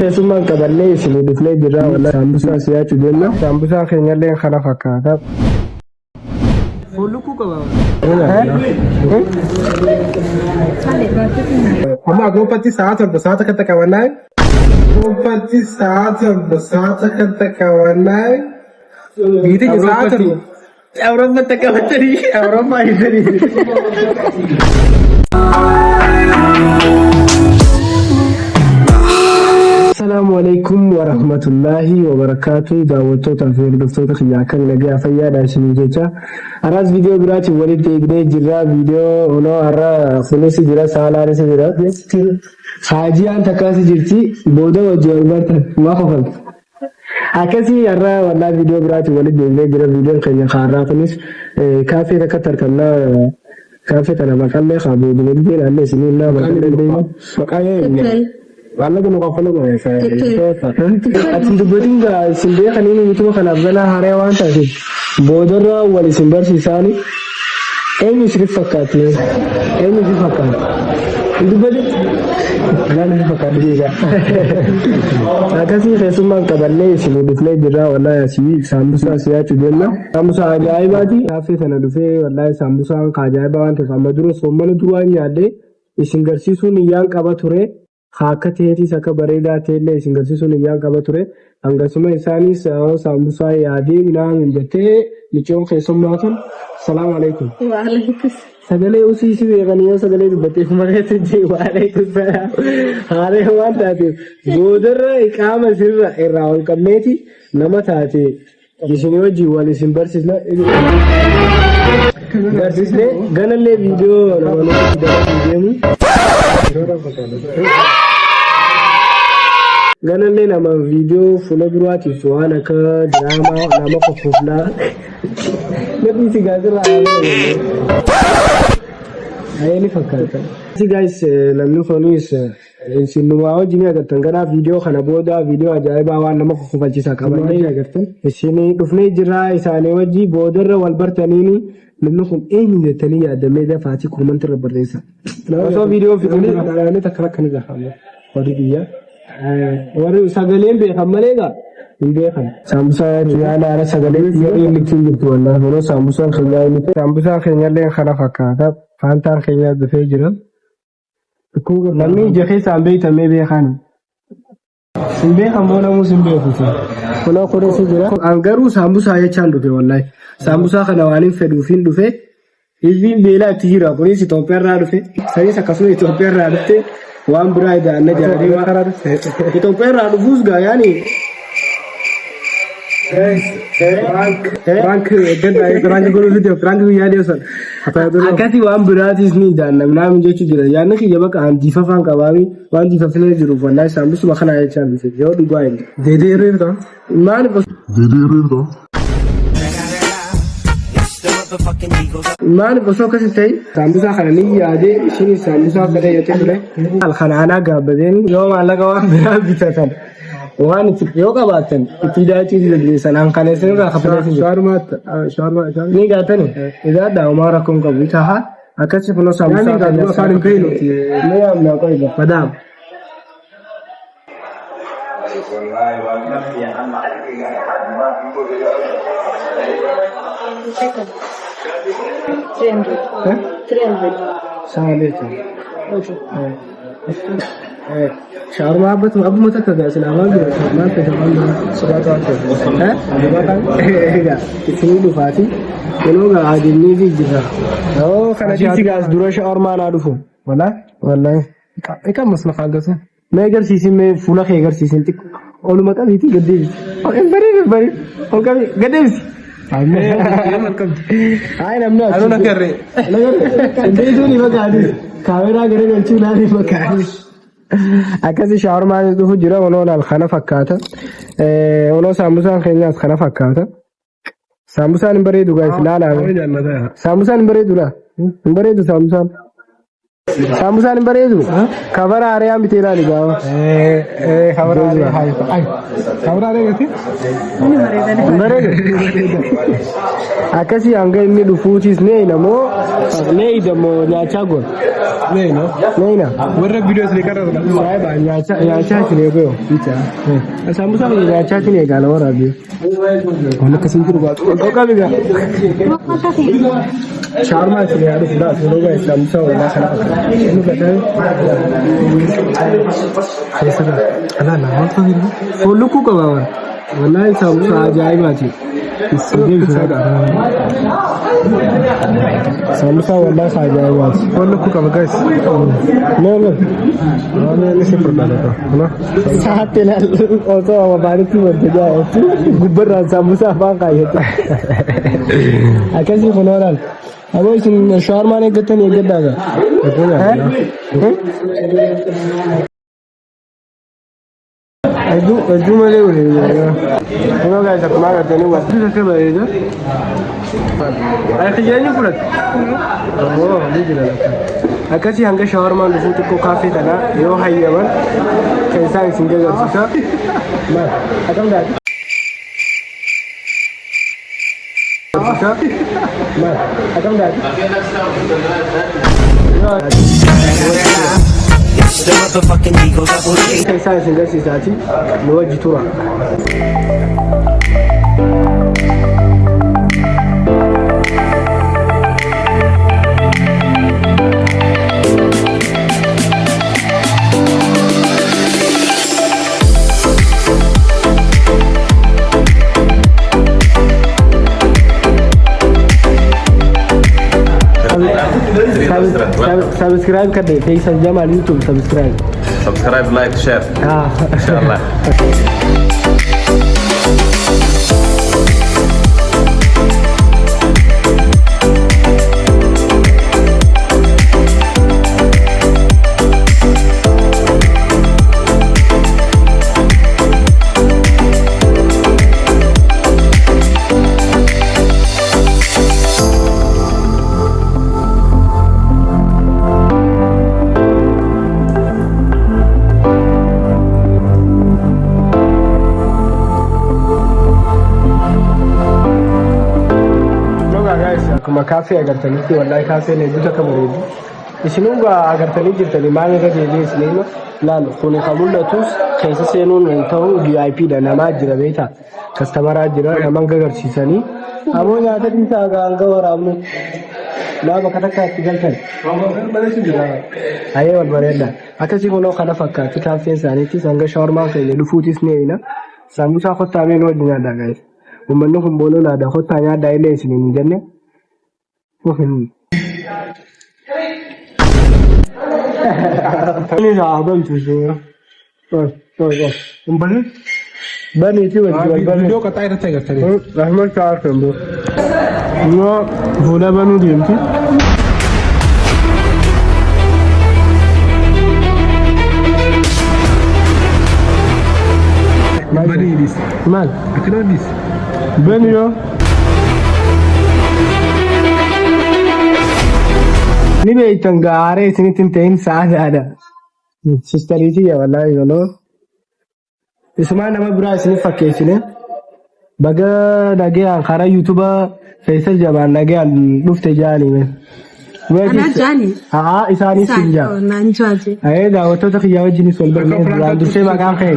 Keessummaan qabannee isin dhufnee jirra walla saambusaa siyaachuu jenna. Saambusaan keenyallee kana fakkaata. Foollukkuu qaba. Amma goopatti saata kan qabannaa. Goopatti saata kan qabannaa. Biitiin saata. Awuroomaa qabatanii awuroomaa hidhanii. Assalamu alaikum warahmatullahi wabarakatuh. Daawwattoota fi hordoftoota kiyyaa kan nagaa fayyaadha isin jecha. Aras video biraati walitti eegnee jirra. Video ono har'a fuunis jira saalaanis jira. Haajiyaan takkaas jirti. Booda wajjin walbarta maa qofalta. Akkasii har'a wallahi video biraati walitti eegnee jira. Videoon keenya har'aa kunis kaafee takka tarkannaa kaafee kana maqallee qabu. Dinagdee ilaallee isin naa maqallee deema. Maqaalee والله كنا قفلوا ما يفعل. أتندبرين جا سندية خليني متوقع خلاص بنا هاري وان تاسي. بودرة ولا سندر سيساني. أي يصرف فكاتي. أي يصرف فكات. تندبرين. لا نصرف فكات ديجا. أكاسي خيسوما كبرني سندي بفلي جرا والله يسوي سامبوسا سيا تجينا. سامبوسا أجاي باتي. كافي سندوفي والله سامبوسا كاجاي بان تسامبدرو سومن دوان يادي. إسنجرسي سونيان كاباتوري. Akka ta'eetis akka bareedaa ta'ellee isin garsiisuun iyyaan qaba ture. Hangasuma isaanis saambusaa yaadii midhaan jettee michoon keessummaa kun salaamu alaikum. Waalaikum. Sagalee usii beekanii yoo sagalee dubbattee mareetti jee waalaikum salaam. Haalee waan taateef boodarra qaama sirra irraa ol qabneeti nama taate isin wajjin wal isin barsiisna. Garsiisnee ganallee viidiyoo namoonni deemu. Ganallee nama viidiyoo fuula duraatiif waan akka diraamaa nama qophoofnaa gadii si gaazirraa ayyaani fakkaata. Si guys namni kunis isinumaa wajjin agartan gara viidiyoo kana booda viidiyoo ajaa'ibaa waan nama qophoofachisa qabannee agartan isin dhufnee jirra isaanii wajjin boodarra wal bartaniini. Namni eenyu jettanii yaadamee dafaatii kuumanti irra barreessa. Osoo viidiyoo fixanii dhagaanii takka rakkanii gaafama. Warri biyya. Warri sagaleen beekan malee gaa hin beekan. Saambusaa yaala haala sagalee yoo inni ittiin jirtu wallahi yeroo saambusaan keenyaa inni ta'e. Saambusaan keenyallee kana fakkaata. Faantaan keenyaa dhufee jira. Namni ija keessaan beekamee beekan. Sin beekan moo namuu sin beekuti. Kunoo kureessi jira. Garuu saambusaa jechaan dhufe wallahi. Saambusaa kana waan hin fedhuufiin dhufe ilbiin beelaa itti jira kunis Itoophiyaa irraa dhufe sanis akkasuma Itoophiyaa irraa dhufte waan biraa idaanna jaalatee waan karaa dhufe Itoophiyaa irraa dhufuus gaa yaani Frank godhuu fi Frank guyyaa deesan akkasii waan biraatis ni idaanna naam jechuu jira yaanni kiyya bakka hanjifa faan qabaami waan jifafilee jiruuf wallahi saambusuma kana jechaan dhufe yoo dhugaa hin deedeereerta maaliif maaliif osoo akkasii ta'e saambusaa kana ni yaadee isheen saambusaa akka ta'e ture alkanaanaa gaabbateen yoo maallaqa waan biraa bitatan waan itti yoo qabaatan itti daachii dandeessan hanqaneessan irraa kafalee shawarmaa ni gaatani idaa daawamaa rakkoon qabu taha akkasii kunoo saambusaa kana afaan hin ka'inu ni yaamna qoyba fadaam. Shawarma abu mata ka gasu na wani shawarma ka shawarma su ba ta wata ega isini dufati kuno ga adinni zai jira kana shi gas dura shawarma na dufu wallahi ikan maslaha gasu me garsiisin me fuula kee garsiisin tik oluma qabiti gaddeebisi bari ol qabi gaddeebisi Ay namni as. Aduna karre. Ndeetu ni makaani. Kaamera gara galchuu laali makaani. Akkasi shawarmaan dhufu jira onoo alkhana fakkaata. Onoo saambusaan keenyaas kana fakkaata. Saambusaan hin bareedu gaa'is laalaa. Saambusaan hin bareedu laa. Hin bareedu saambusaan. Sambusaan hin bareedu? Kabara aaree miti ilaali gaafa. Kabara aaree gati? Bareedu. Akkasii hanga inni dhufuutis neeyna moo neeyda moo nyaachaa goon? Neeyna. Neeyna. Warra viidiyoo isin qarrata. Saayiba nyaachaa isin eegoo. Sambusaan nyaachaa isin eegaa nama raabiyoo. Waan akkasiin jiru baatu. Qoqa biga. Shaarmaa isin yaadu fudhaa suuroo gaa sambusaa walaa kana fakkaata. Inni gadhaa. Keessadha. Alaa waan fayyadu. Foollukkuu qaba waan. Wallaahi sambusaa ajaa'ibaati. Sambusaa wallaahi ajaa'ibaati. Foollukkuu qaba guys. Nono. Waan inni si furdaalata. Saate osoo ababaanitti wanta jaa'etti gubbarraan sambusaa afaan kaayyate. Akkasii kunoodhaan. Aboo isin shawarmaan eeggattan eeggadhaaga. Hedduu malee waliin yeroo gaa'isa akkuma agartanii wanti akka bareeda. Akka jireenyi fudhatu. Ni jira lafa. Akkasii hanga shawarmaan dhufuu xiqqoo kaaffee tanaa yoo hayyaman keessaa isin gagarsiisa. Akkam gaati? Akkam gaati? Keessaa isin garsiisaati nu wajji tura. Subscribe कर दे फेसबुक जमा YouTube subscribe like share हाँ इंशाल्लाह akkuma kaaffee agartanitti wallahi kaaffeen hedduu akka bareedu isinuu agartanii jirtanii maal irra deebi'ee isinima laal kun kan mul'atus keessa seenuun ta'u VIP dha namaa jira beektaa kastamaraa jira naman gagarsiisanii ammoo nyaata dhiisaa hanga waraabnu laa bakka takkaatti galtan ayee wal bareedda akkasii kunoo kana fakkaatti kaaffeen isaaniittis hanga shawarmaan keenya dhufuutis ni eeyna sambusaa kottaa meen wajji nyaadhaa gaa'e uummanni kun booloo naadaa kottaa nyaadhaa illee isiniin hin jenne ini sahabat tuh bani itu video kata air cek tadi rahmat kar kembu no bola banu diam tu bani dis mal akhirnya dis bani yo ni beektan gaaree isinitti hin ta'in saadaadha. Sistariitii yaa wallaahi galoo. Isumaan nama biraa isiniif fakkeessine baga nagayaan karaa yuutuuba Faisal Jabaan nagayaan dhufte jaaniime. Ana jaani? Haa isaanis hin jaa. Naan jaaje. Ayee daawwattoota kiyyaa wajjinis wal barnee duraan dursee maqaan ka'e.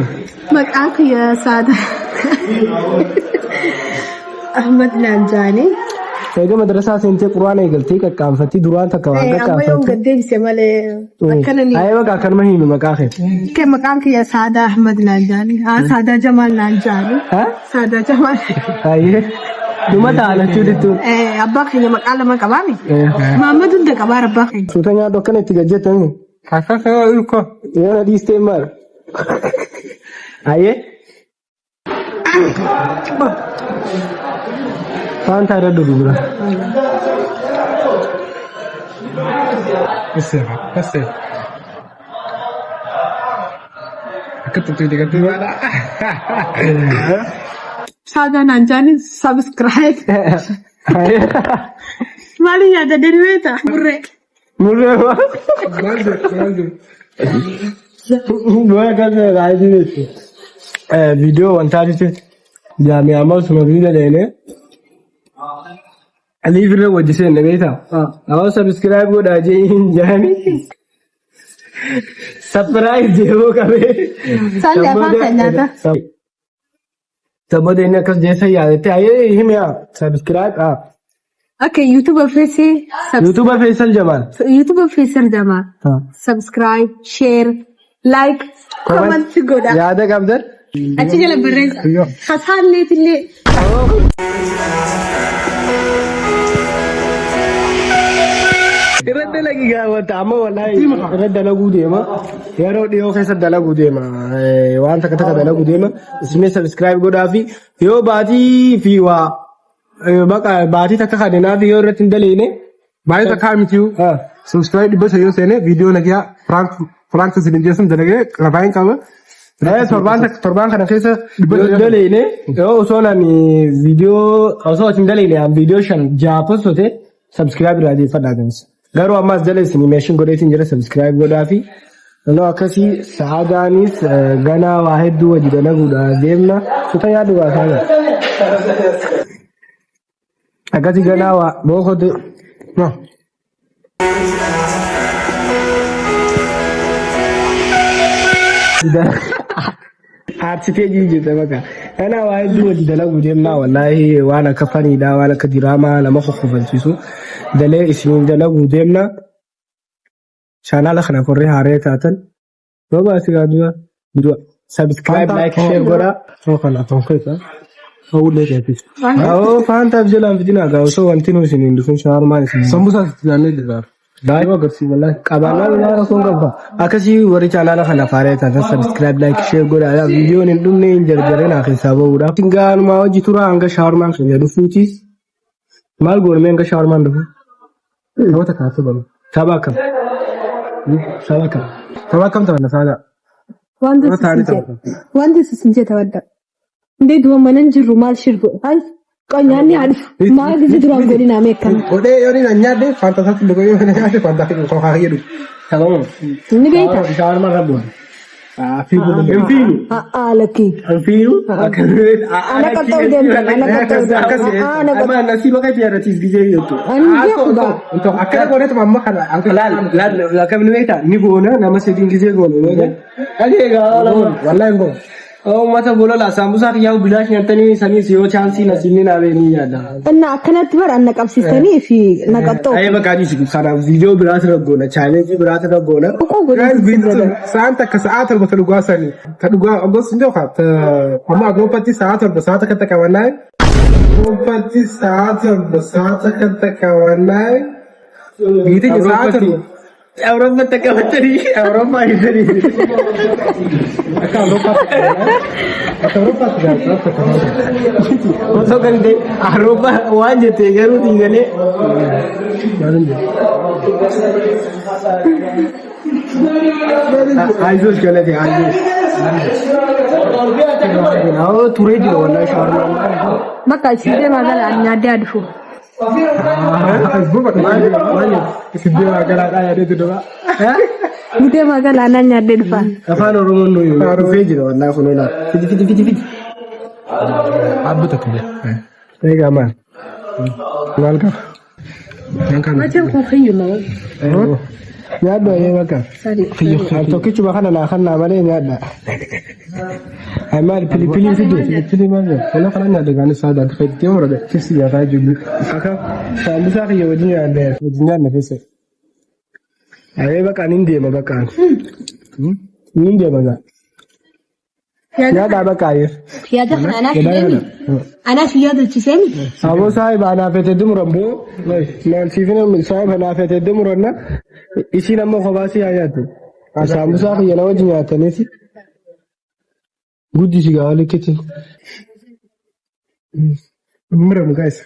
Maqaan kiyya Saada. Ahmad naan jaani. Egaa madrasaa seentee quraana eegaltee qaqqaanfattee duraan takka waan Amma yoo qaqqaanfatte. gaddeebise malee akkana ni. Ayee maqaa kanuma himi maqaa kee. Ke maqaan kiyya Saada Ahmad naan jaani. Saada Jamal naan jaani. Haa? Saada Jamal. Ayee. Dhuma taa'ala chuudittu. Abbaa kiyya maqaa lama qabaami. Maamad hunda qabaa abbaa kiyya. Suuta nyaadhu akkana itti gajjettanii. kakak saya ilko Yoo na dhiistee maal? Ayee. Waan taa'ee dudubura. Kesel ketemu dengan tu ada Saada naan jaani subscribe. Ayee. Maali yaada deriweeta burree. Murree maa? Maal jedhu. Bu'aa kan raayii jechuudha. Viidiyoo wantaa jechuudha. Jaami'aa maasuma viidiyoo dheelee. Alii firra wajjisee na beektaa? Awwa sabiskiraayib godhaa jee hin jaani. Sapiraayiz jeemoo qabee. Saalli afaan kan nyaata. Saboota inni akkas jeessa yaadatte ayee himee sabiskiraayib haa. Okay, YouTube Faisal. YouTube Faisal Jamal. YouTube Faisal Jamal. Subscribe, share, like, comment godha. Yaada qabdan. Achi jala barreessa. Hasaallee tillee. Irra dalagi gaawwata amma wallahi irra dalaguu deema. Yeroo dhiyoo keessa dalaguu deema. Waan takka takka dalaguu deema. Isinii subscribe godhaa fi yoo baatii fi waa baqa baatii takka kadinaa fi yoo irratti hin daleene. Baay'ee takkaa miti subscribe dhibba yoo seene viidiyoo nagaa Frank isin jeessan dalagee rafaayeen qaba. Torbaan kana keessa daleene yoo osoo nani viidiyoo osoo hin daleene viidiyoo 5 sote subscribe irraa deeffadhaa ganis. Garuu ammas jala isinii meeshin godheetiin jira subscribe godhaa fi Noo akkasii saadaanis ganaa waa hedduu wajji dalaguudha deemna. Suta yaadu waa saada. Akkasii ganaa waa boqote. No. Aartitee jijjiirte bakka. Ganaa waa hedduu wajji dalagu deemna wallahi waan akka faniidha waan akka diraamaa nama kokkofalchiisu dalee isin dalagu deemna. Channel kana korre haaree taatan yoo baasi gaaduu biduu subscribe like share godha soo kana tonkeeta hawulee jeetis oo faantaaf jalaan fidina gaa osoo wanti nu isin dhufin shawarmaan isin sambusa jaallee dira daa'ima agarsiis wallahi qabaanaa laara soo gaba akkasii warri channel kana haaree taatan subscribe like share godha viidiyoon hin dhumne hin jarjareen akeessa ba'uudha tingaanuma hojii tura hanga shawarmaan keenya dhufuuti maal goormee hanga shawarmaan dhufu yoo takkaatu balu tapha akkam Sabaa kam taphata saada? Wanti sisinjee taphadha. Ndee du'a mana jiru maal shirbu? Ay qonyaanni haadhi maal isi duraan godhin ame akkana. Odee yoo ni nyaadde fantasaatti lugaa yoo nyaadde fantasaatti koo haa jedhu. Sababa. Ni beekta. Shawarma rabuun. Infiinu. Alaki. Infiinu. Ana katta'u deemta. Ana katta'u deemta. Amma nasiiba kan jaaratiif gizee jettu. Ani beekuudha. Akkana godhetu amma kana. Laal akkam ni beekta ni goona nama sadiin gizee goona. Adeegaa Wallahi ngoo. Uummata bolola sambusaa kiyyaa'u bilaash nyaatanii sanis yoo chaansii nasiillee naabee ni yaada. Inna akkanatti bara na qabsiistanii fi na qaxxoo. Ayee bakka adiisi kanaaf viidiyoo biraas raggoona chaalenjii biraas raggoona. Sa'aan takka sa'a torba ta dhugaa sanii. Ta dhugaa gosa hin jiru amma agoopatti sa'a torba sa'a takka takka wannaa. Agoopatti sa'a torba sa'a takka takka wannaa. Giitinya sa'a torba. Awurooppaa takka battanii Awurooppaa hitanii. Akka Awurooppaatti gaafata. Osoo kan ta'e Awurooppaa waan jettee garuu dhiigalee. Ayisuus galate ayisuus. Awoo turee jira wallahi shawarmaa. Bakka isidee magaalaa nyaadde adufu. Isidee magaalaa yaadatu dura. Idee magaalaa na nyaadde dhufa. Afaan Oromoon nuyi dhufee jira wallahi kun oolaa. Fiti. Abbuta ture. Egaa maal? Maal qaba? Macam kau fayyuma. Nyaaddu ayee bakka. Sadi. Tokkichuma kana naa kan naa malee nyaadda. Maal pilipilii fiduu? Pilipilii maal jedhu? Wala kana nyaadda gaanis saadaan fayyadee murade. Kisi nyaataa jiru. Akka sambusaa kiyya wajjin nyaadde. Wajjin nyaadna keessa. Ayee bakka nin deema bakka. Nin deema gaa. Nyaadhaa bakka ayee. Yaada kana anaa fidemi. Anaa si yaadachiisemi. Aboo saahiba anaa feetee muramboo. Naan siifina saahiba anaa feetee muranna. Isiin ammoo kophaasii haa nyaattu. Sambusaa kiyya na wajjin nyaataniiti. Guddisi gaa wali kitti. Muramu guys.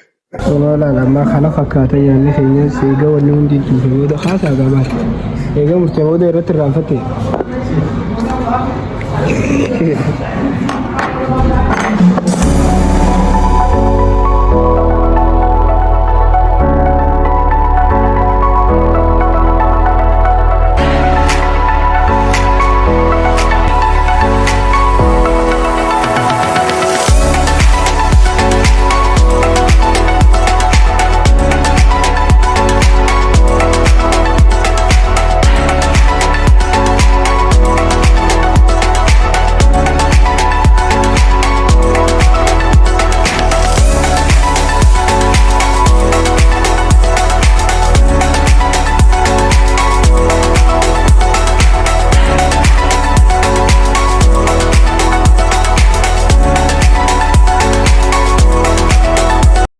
Walaa amma kana fakkaata yaanni keenya seega wanni hundi tuufe booda haasaa gabaa. Eega murtee booda irratti irraanfatte.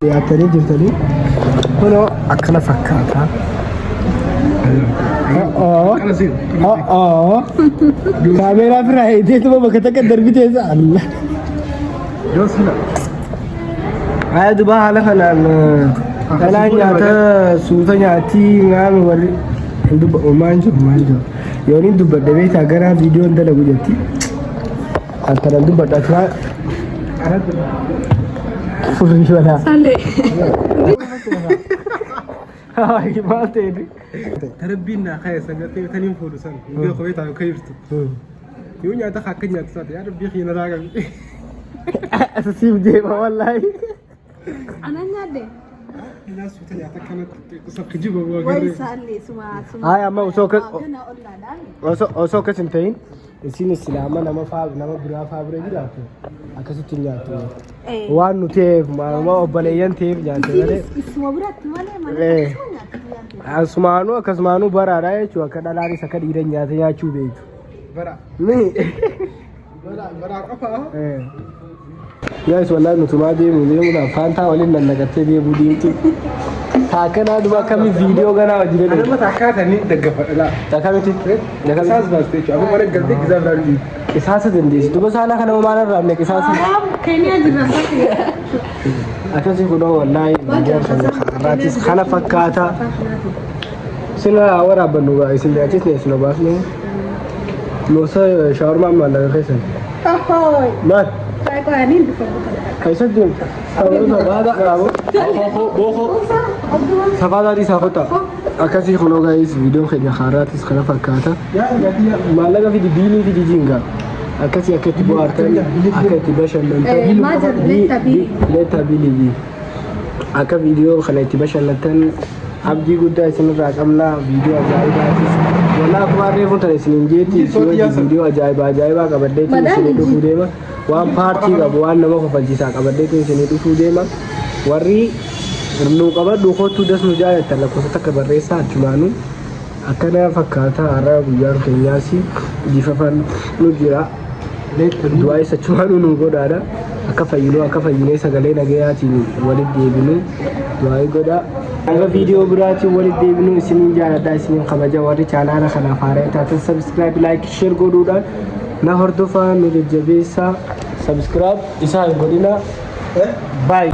dhiyaatanii jirtanii kunoo akkana fakkaata. Kaameeraa biraa heeteetuma bakka takka darbiteessa Allah. Haa duba haala kanaan dhalaa nyaata suuta nyaatii ngaami warri maan jiru yooniin dubbadha beektaa gara viidiyoon dalagu jetti akkanan dubbadha turaa furii balaa. Hai maal ta'edhi. Tarbiin naa ka'e sangatee taniin fuudhu san hundee kopee taa'u ka'irtu. Yoo nyaata akka nyaatu taate yaa rabbii xiina raagamu. Asasiif deema wallaahi. Ana nyaadde. Ina suuta nyaata kanatti kusa kijiba waa Way garee. saallee suma. Hai amma Kana ollaadhaan. osoo akkas hin ta'in isin islaama nama biraa faa bira jiraatu akkasitti hin nyaattu. Waan nu ta'eef maaluma obboleeyyan ta'eef nyaate malee. Isuma biratti malee mana nyaatu. Asumaanuu akkasumaanuu baraadha jechuudha akka dhalaanis akka dhiiran nyaate nyaachuu beektu. Bara. Bara qofaa. Yaas wallahi nutumaa deemuudhaaf faantaa waliin nannaqattee deemuu diimtu. Taakanaa duba akkamii viidiyoo ganaa wajjin jedhu. Anuma taakkaatanii daggafadha. Akkamitti? Isaas baastee jechuudha. Amma mana galtee gizaaf laatu. Qisaasa dandeessi. Duba saanaa kana maal irraa amne qisaasa? Keenyaa jirran bakka. Akkasii kunoo wallahi viidiyoon kana har'aatis kana fakkaata. Sina waraabbannu isin nyaachisne isin obaasne. Moosa shawarmaa maallaqa keessan. Maal? Saayikooniin dhufa. Keessatti safaadaatii saafota akkasii kunoo gaa'is viidiyoon keenya har'aatis kana fakkaata. Maallaqa fidi biilii fidi jingaa akkasii akka itti bohaartan akka itti bashannantan leettaa biilii akka viidiyoo kana itti bashannantan abdii guddaa isinirraa qabnaa. Viidiyoo ajaa'ibaatis walaa akkuma reefuun tan isiniin jeetti viidiyoo ajaa'ibaa qabaddeetti isinii dhufuu deema. Waan paartii qabu waan nama kofalchiisaa qabaddeetti isinii dhufuu deema. Warri nuu qabadhu kottuu das nu jaallattan lakkoofsa takka barreessaa achumaanuu akkana fakkaata. Har'a guyyaan keenyaas jifafan nu jira. Du'aa isa achumaanuu nu godhaadha. Akka fayyinee sagalee nagayaatiin walitti deebinu du'aa godhaa. Hanga viidiyoo biraatiin walitti deebinu isiniin jaalladhaa isiniin kabaja. Warri chaanaala kanaaf haaraa taatan sabskiraayib laayik sheer godhuudhaan na hordofaa nu jajjabeessaa. Subscribe isaa hin godhina. Bye.